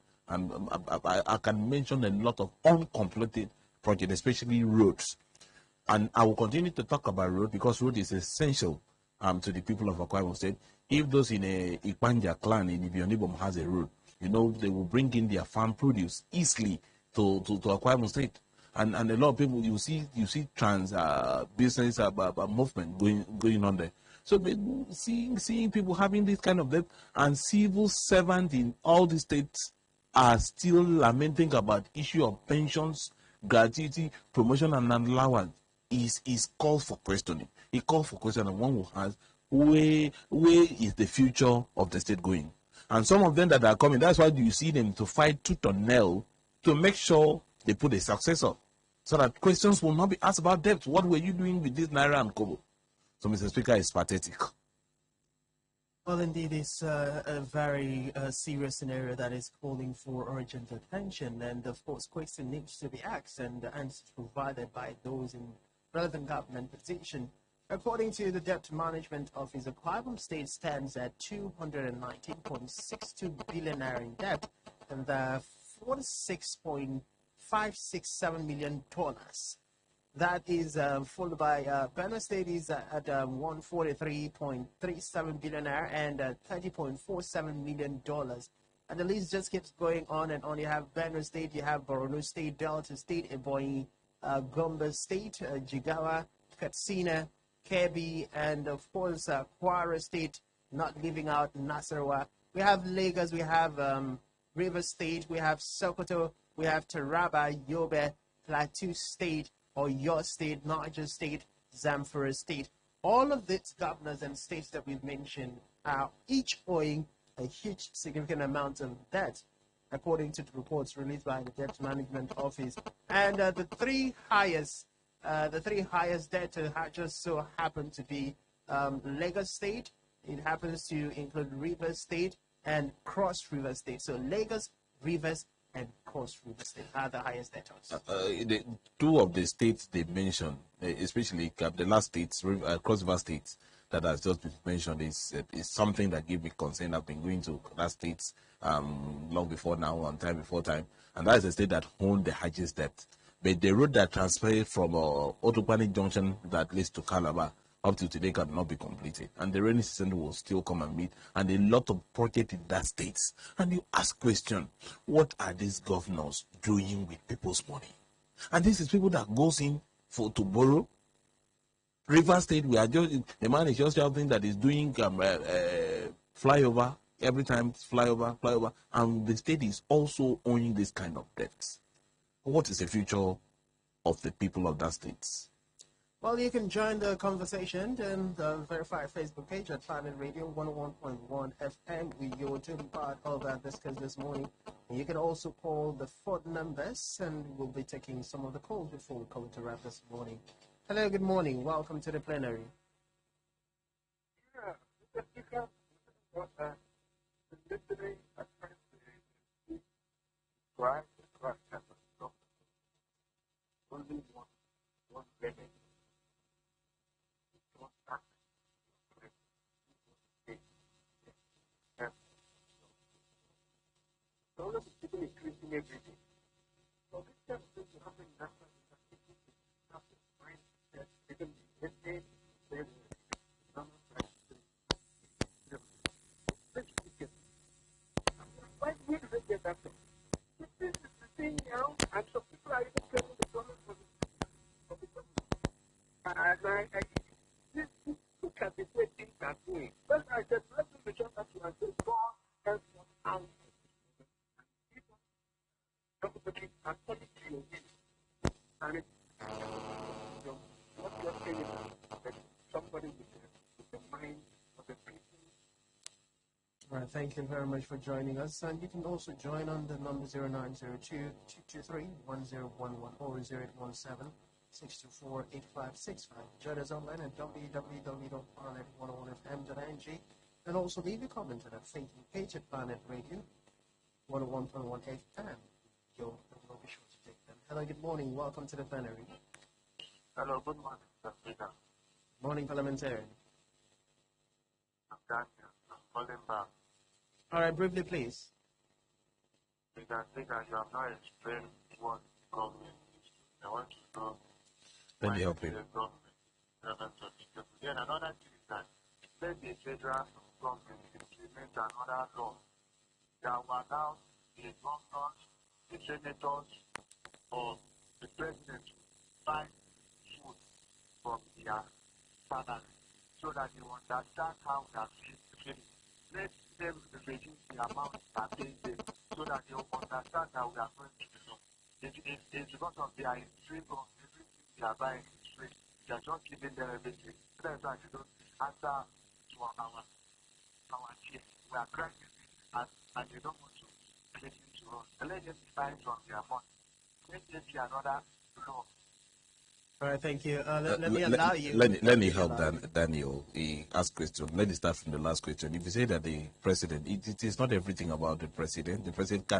mention a lot of uncompleted projects, especially roads. And I will continue to talk about road because road is essential to the people of Akwa Ibom State. If those in a Ikpanja clan in Ibom has a road, they will bring in their farm produce easily to Akwa Ibom State. and a lot of people, you see trans business movement going on there. So seeing people having this kind of debt, and civil servants in all the states are still lamenting about issue of pensions, gratuity, promotion, and allowance is called for questioning. It calls for questioning. One who has where is the future of the state going? And some of them that are coming, that's why you see them to fight tooth and nail to make sure they put a successor, so that questions will not be asked about debt. What were you doing with this Naira and Kobo? So, Mr. Speaker, it's pathetic. Well, indeed, it's a very serious scenario that is calling for urgent attention. And, of course, question needs to be asked and answers provided by those in relevant government position. According to the Debt Management Office, Akwa Ibom State stands at 219.62 billion naira in debt, and $46.567 million. That is followed by Benue State is at 143.37 billion naira and $30.47 million. And the list just keeps going on and on. You have Benue State, you have Borno State, Delta State, Ebonyi, Gombe State, Jigawa, Katsina, Kebbi, and of course Kwara State, not leaving out Nasarawa. We have Lagos, we have River State, we have Sokoto, we have Taraba, Yobe, Plateau State, or your state, Niger State, Zamfara State. All of these governors and states that we've mentioned are each owing a huge, significant amount of debt, according to the reports released by the Debt Management Office. And the three highest debtors just so happen to be Lagos State. It happens to include River State and Cross River State. So Lagos, Rivers, and Cross River State are the highest debtors. The two of the states they mentioned, especially the last states, Cross River State, that has just been mentioned, is something that gave me concern. I've been going to that states long before now, on time before time, and that is the state that owned the highest debt. But the road that transferred from Otuekong Junction that leads to Calabar up to today cannot be completed, and the rainy season will still come and meet, and a lot of projects in that state. And you ask question, what are these governors doing with people's money? And this is people that goes in to borrow. River State, we are just, the man is just shouting that is doing flyover every time, flyover, and the state is also owning this kind of debts. What is the future of the people of that state? Well, you can join the conversation and the verified Facebook page at Planet Radio 101.1 FM. You're taking part of our discussion this morning. And you can also call the phone numbers, and we'll be taking some of the calls before we come to wrap this morning. Hello, good morning. Welcome to the plenary. Yeah, Mr. Speaker, listening, I try to describe the correct chapter. Only one living. So all of the people increasing every day. So this kind of thing to happen in national university, have to find that even the estate, there's normal practices. Why did they get that thing? This is the thing now, and so people are even telling the government for the government. And I this look at the way things are going. Well, I said, let's do the job that you are doing. God help us out. Everybody according to your will. And it's not just anyone, but somebody with the mind of the people. All right, thank you very much for joining us. And you can also join on the number 0902-223-1011 or 0817-624-8565. Join us online at www.planet101fm.ng, and also leave a comment on our Facebook page at Planet Radio 101.1 FM. We'll be sure to take them. Hello, good morning. Welcome to the plenary. Hello, good morning, Mr. Speaker. Morning, parliamentarian. I'm Daniel. I'm calling back. All right, briefly, please. Mr. Speaker, you have not explained what government is. I want to know. Let me help you. The government is. Then another thing is that let the federal government implement another law that will allow the governors, the senators, or the president buy food from their salary so that they understand how they are feeling. Let them reduce the amount that they pay so that they will understand that we are going to do. It's because of their extreme of everything they are buying is free. They are just giving them everything. That's why they don't answer to our cheer. We are crying and they don't want to listen to us. Let them decide from their money. Let there be another law. All right, thank you. Let me allow you. Let me help Daniel. He asked question. Let me start from the last question. If you say that the president, it is not everything about the president. The president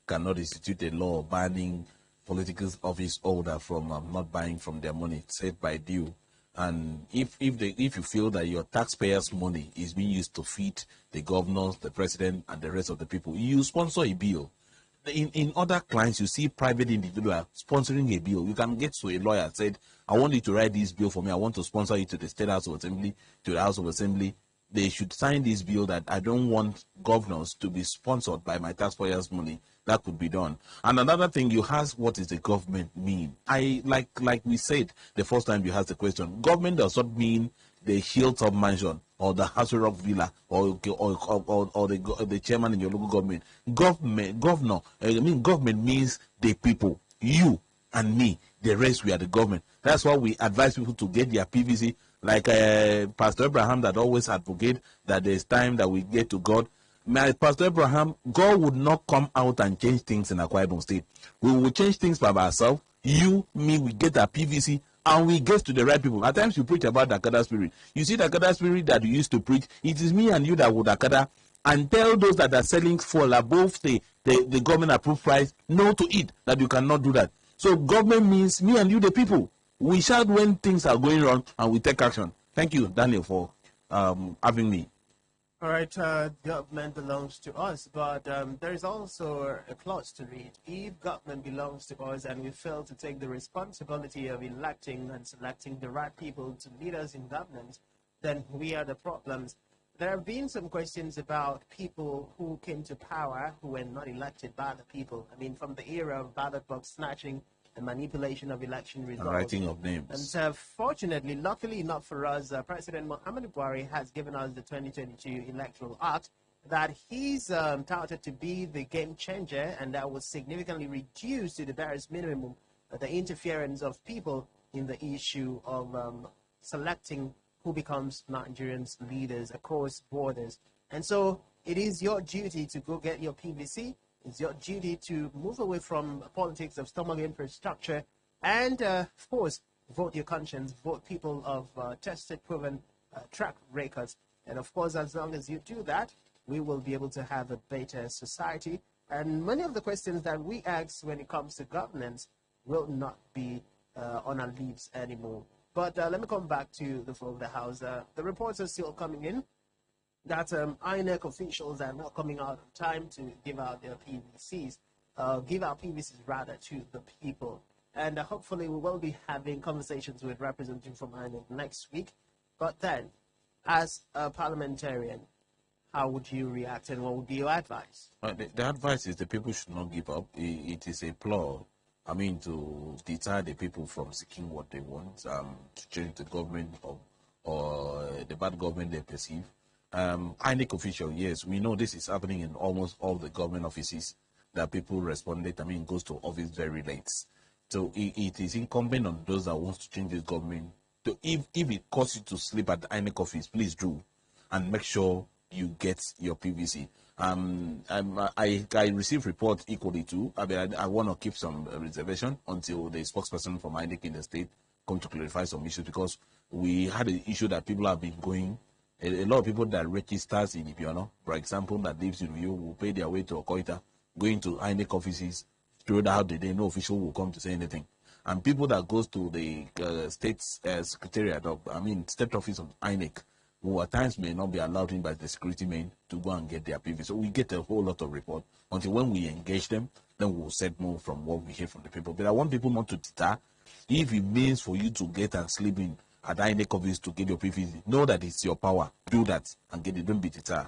cannot institute a law banning political office holder from not buying from their money set by due. And if you feel that your taxpayers' money is being used to feed the governors, the president, and the rest of the people, you sponsor a bill. In other clients, you see private individual sponsoring a bill. You can get to a lawyer and said, I want you to write this bill for me. I want to sponsor it to the State House of Assembly, to the House of Assembly. They should sign this bill that I don't want governors to be sponsored by my taxpayers' money. That could be done. And another thing, you ask, what does the government mean? Like we said the first time you asked the question, government does not mean the hilltop mansion or the Hasselhoff Rock Villa or the chairman in your local government. Government means the people, you and me. The rest, we are the government. That's why we advise people to get their PVC. Like Pastor Abraham that always advocate that there's time that we get to God. Pastor Abraham, God would not come out and change things in Akwa Ibom State. We will change things by ourselves. You, me, we get our PVC and we get to the right people. At times you preach about the Akada spirit. You see the Akada spirit that you used to preach. It is me and you that would Akada and tell those that are selling for above the government approved price no to it, that you cannot do that. So government means me and you, the people. We shout when things are going wrong and we take action. Thank you, Daniel, for having me. All right, government belongs to us, but there is also a clause to read. If government belongs to us and we fail to take the responsibility of electing and selecting the right people to lead us in government, then we are the problems. There have been some questions about people who came to power who were not elected by the people. I mean, from the era of ballot box snatching and manipulation of election results. And writing of names. And fortunately, luckily enough for us, President Muhammadu Buhari has given us the 2022 Electoral Act that he's touted to be the game changer, and that will significantly reduce to the barest minimum the interference of people in the issue of selecting who becomes Nigerians' leaders across borders. And so it is your duty to go get your PVC. It's your duty to move away from politics of stomach infrastructure and, of course, vote your conscience, vote people of tested, proven track records. And, of course, as long as you do that, we will be able to have a better society. And many of the questions that we ask when it comes to governance will not be on our lips anymore. But let me come back to the floor of the House. The reports are still coming in that INEC officials are not coming out on time to give out their PVCs, rather, to the people. And hopefully we will be having conversations with representatives from INEC next week. But then, as a parliamentarian, how would you react and what would be your advice? The advice is the people should not give up. It is a ploy, to deter the people from seeking what they want, to change the government or the bad government they perceive. INEC official, yes, we know this is happening in almost all the government offices that people responded, goes to office very late. So it is incumbent on those that want to change this government. So if it costs you to sleep at the INEC office, please do, and make sure you get your PVC. I received reports equally too. I want to keep some reservation until the spokesperson from INEC in the state come to clarify some issues, because we had an issue that people have been going. A lot of people that registers in Ibiono, for example, that lives in Rio, will pay their way to Okoita, going to INEC offices, throughout the day, no official will come to say anything. And people that goes to the state secretariat of, state office of INEC, who at times may not be allowed in by the security men to go and get their PV. So we get a whole lot of report. Until when we engage them, then we'll set more from what we hear from the people. But I want people not to deter. If it means for you to get and sleep in at INEC office to get your PVC, know that it's your power. Do that and get it. Don't be deterred.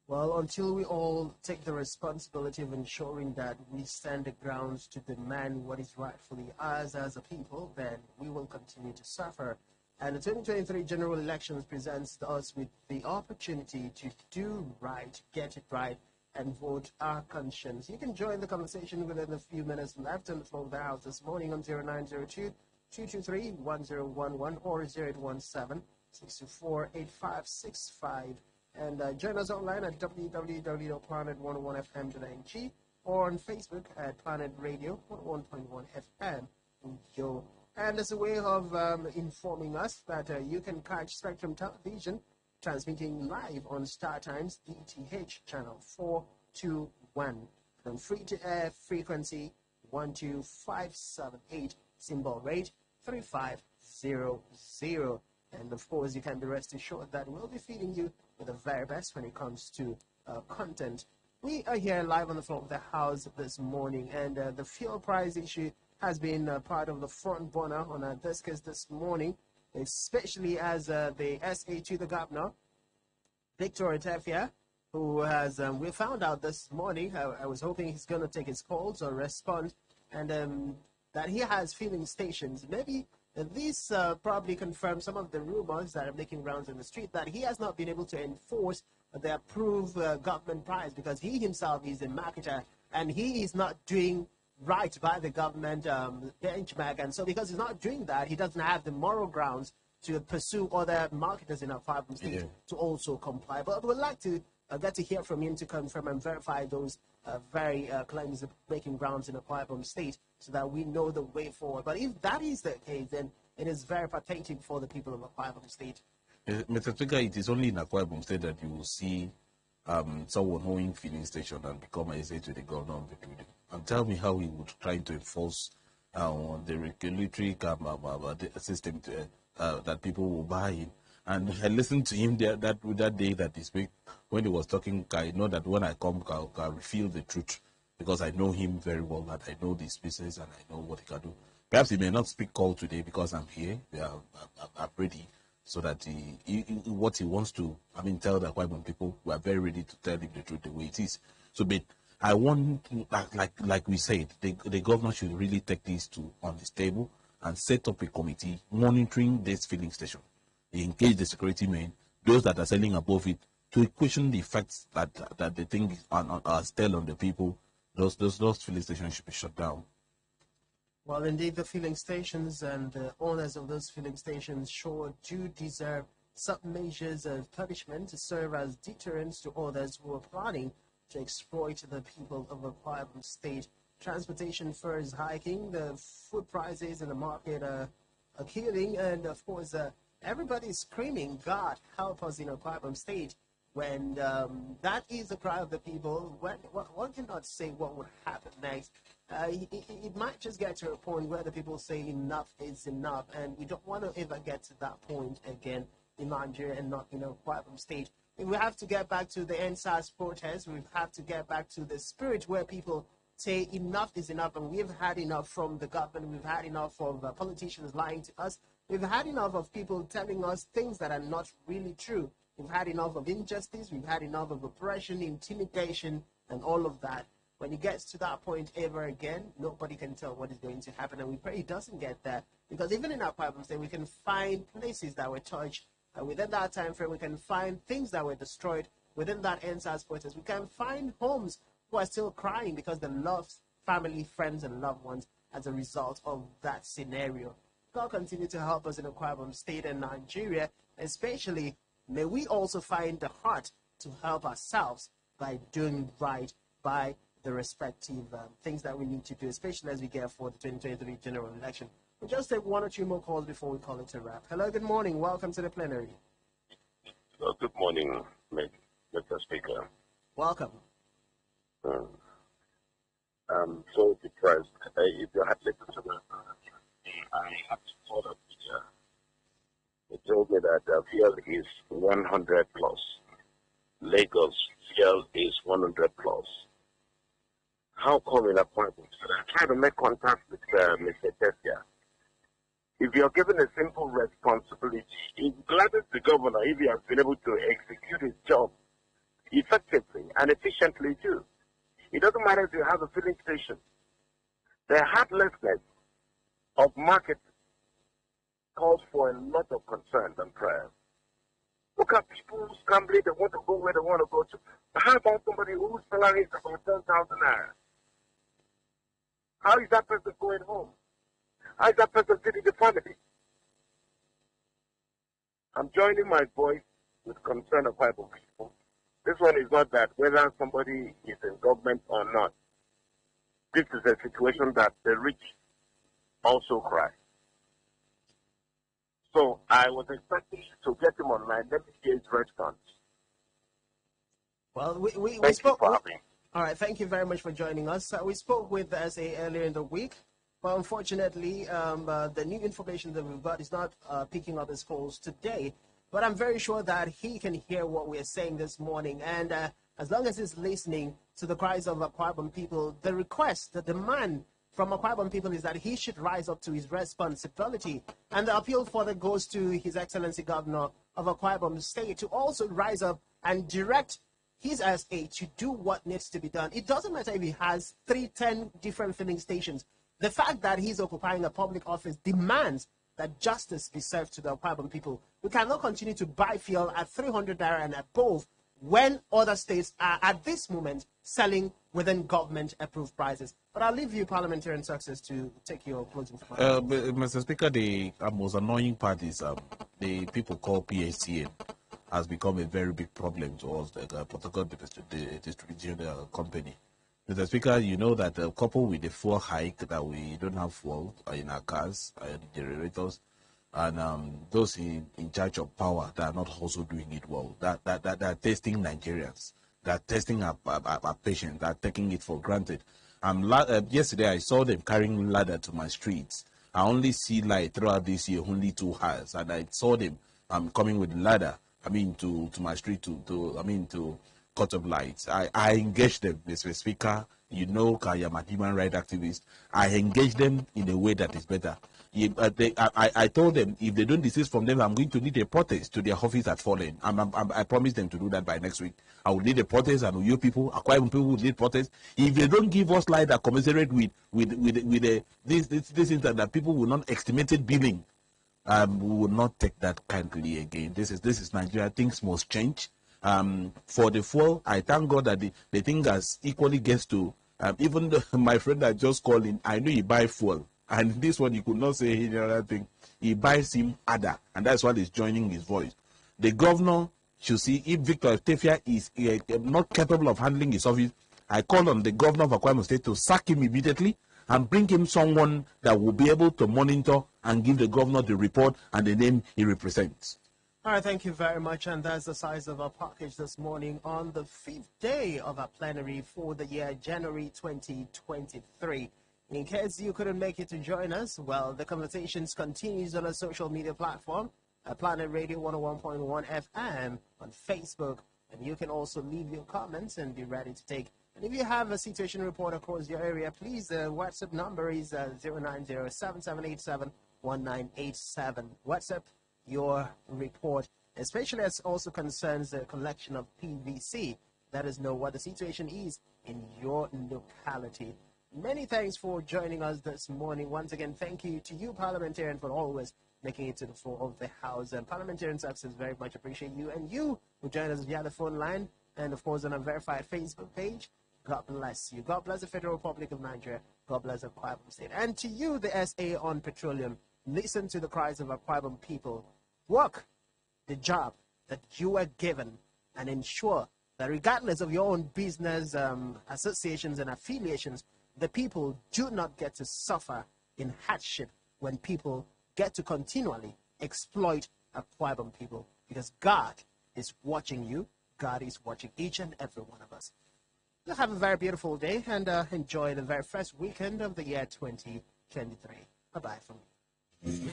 Well, until we all take the responsibility of ensuring that we stand the grounds to demand what is rightfully ours as a people, then we will continue to suffer. And the 2023 general elections presents us with the opportunity to do right, get it right, and vote our conscience. You can join the conversation within a few minutes left on the floor of the House this morning on 0902 223 1011 or 0817 624 8565. And join us online at www.planet101fm.ng or on Facebook at Planet Radio 101.1 FM. Yo. And as a way of informing us that you can catch Spectrum Television transmitting live on StarTimes DTH Channel 421 from free-to-air frequency 12578, symbol rate 3500. And of course, you can be rest assured that we'll be feeding you with the very best when it comes to content. We are here live on the floor of the House this morning, and the fuel price issue has been part of the front burner on our discus this morning, especially as the SA to the governor, Victor Etefia, who has, we found out this morning, I was hoping he's going to take his calls or respond, and that he has filling stations. Maybe this probably confirms some of the rumors that are making rounds in the street that he has not been able to enforce the approved government price because he himself is a marketer and he is not doing right by the government benchmark. And so because he's not doing that, he doesn't have the moral grounds to pursue other marketers in our Akwa Ibom state to also comply. But we'd like to get to hear from him to confirm and verify those very claims of breaking grounds in Akwa Ibom state so that we know the way forward. But if that is the case, then it is very pathetic for the people of Akwa Ibom state. Mr. Speaker, it is only in Akwa Ibom state that you will see someone owning filling station and become a SA to the governor of the building. And tell me how he would try to enforce the regulatory system that people will buy in. And I listened to him that day that he spoke when he was talking. I know that when I come, I'll reveal the truth because I know him very well, that I know this business and I know what he can do. Perhaps he may not speak call today because I'm here. I'm ready so that what he wants to, tell the Akwa Ibom people, we are very ready to tell him the truth the way it is. So, but I want, like we said, the governor should really take this on this table and set up a committee monitoring this filling station. They engage the security men, those that are selling above it, to question the effects that the thing are still on the people. Those filling stations should be shut down. Well, indeed, the filling stations and the owners of those filling stations sure do deserve some measures of punishment to serve as deterrents to others who are planning to exploit the people of Akwa Ibom state. Transportation fares hiking, the food prices in the market are killing, and of course, everybody is screaming, God, help us in Akwa Ibom state. When that is the cry of the people, one cannot say what would happen next. It might just get to a point where the people say enough is enough, and we don't want to ever get to that point again in Nigeria and not in Akwa Ibom state. We have to get back to the NSAS protest. We have to get back to the spirit where people say enough is enough, and we've had enough from the government. We've had enough of politicians lying to us. We've had enough of people telling us things that are not really true. We've had enough of injustice. We've had enough of oppression, intimidation, and all of that. When it gets to that point ever again, nobody can tell what is going to happen, and we pray it doesn't get there. Because even in our Akwa Ibom state, we can find places that were touched. Within that time frame, we can find things that were destroyed. Within that NSAS protest, we can find homes who are still crying because they lost family, friends, and loved ones as a result of that scenario. God continue to help us in Akwa Ibom state and Nigeria, especially. May we also find the heart to help ourselves by doing right by the respective things that we need to do, especially as we get for the 2023 general election. We'll just take one or two more calls before we call it a wrap. Hello, good morning. Welcome to the plenary. Good morning, Mr. Speaker. Welcome. I'm so depressed. If you had listened to me, I have to call up media. They told me that fuel is 100 plus. Lagos fuel is 100 plus. How come in a point? I try to make contact with Mr. Tessia. If you're given a simple responsibility, it gladdens the governor if he has been able to execute his job effectively and efficiently too. It doesn't matter if you have a filling station. The heartlessness of market calls for a lot of concern and prayer. Look at people scrambling, they want to go where they want to go to. How about somebody whose salary is about 10,000 naira? How is that person going home? How is that person feeding the family? I'm joining my voice with concern of Akwa Ibom people. This one is not that whether somebody is in government or not. This is a situation that the rich also cry. So I was expecting to get him online. Let me hear his response. Well, we Thank spoke. you for having. All right, thank you very much for joining us. We spoke with the SA earlier in the week, but unfortunately, the new information that we've got is not picking up his calls today. But I'm very sure that he can hear what we're saying this morning. And as long as he's listening to the cries of Akwa Ibom people, the request, the demand from Akwa Ibom people is that he should rise up to his responsibility. And the appeal further goes to His Excellency Governor of Akwa Ibom State to also rise up and direct his SA to do what needs to be done. It doesn't matter if he has 10 different filling stations. The fact that he's occupying a public office demands that justice be served to the Akwa Ibom people. We cannot continue to buy fuel at 300 naira and above when other states are at this moment selling within government-approved prices. But I'll leave you, Parliamentarian Success, to take your closing remarks. Mr. Speaker, the most annoying part is the people call PHCN has become a very big problem to us, the protocol distribution company. Mr. Speaker, you know that coupled with the fuel hike that we don't have fuel in our cars and generators, and those in charge of power that are not also doing it well, that are testing Nigerians, that are testing our patients, that are taking it for granted. Yesterday I saw them carrying ladder to my streets. I only see light throughout this year, only 2 hours, and I saw them coming with ladder. To my street to cut up lights. I engage them, Mr. Speaker. You know, I am a human rights activist. I engage them in a way that is better. I told them if they don't desist from them, I'm going to lead a protest to their office at Fallen. I promised them to do that by next week. I will lead a protest, and you people, Akwa Ibom people will lead protest. If they don't give us light that commensurate with this instance that people will not estimate billing. We will not take that kindly again. This is Nigeria. Things must change. For the fuel, I thank God that the thing has equally gets to even my friend that just called in. I know he buy fuel, and this one he could not say any other thing. He buys him other, and that's why he's joining his voice. The governor should see if Victor Tefia is not capable of handling his office. I call on the governor of Akwa Ibom State to sack him immediately and bring him someone that will be able to monitor and give the governor the report and the name he represents. All right, thank you very much. And that's the size of our package this morning on the 5th day of our plenary for the year January 2023. In case you couldn't make it to join us, well, the conversations continues on a social media platform, Planet Radio 101.1 FM on Facebook. And you can also leave your comments and be ready to take. And if you have a situation report across your area, please, the WhatsApp number is 090-7787-1987. WhatsApp your report, especially as also concerns the collection of PVC. Let us know what the situation is in your locality. Many thanks for joining us this morning. Once again, thank you to you, Parliamentarian, for always making it to the floor of the House. And Parliamentarian Success, very much appreciate you. And you who join us via the phone line and, of course, on a verified Facebook page. God bless you. God bless the Federal Republic of Nigeria. God bless Akwa Ibom State. And to you, the SA on Petroleum, listen to the cries of Akwa Ibom people. Work the job that you are given and ensure that regardless of your own business associations and affiliations, the people do not get to suffer in hardship when people get to continually exploit Akwa Ibom people, because God is watching you. God is watching each and every one of us. You have a very beautiful day and enjoy the very first weekend of the year 2023. Bye-bye from me.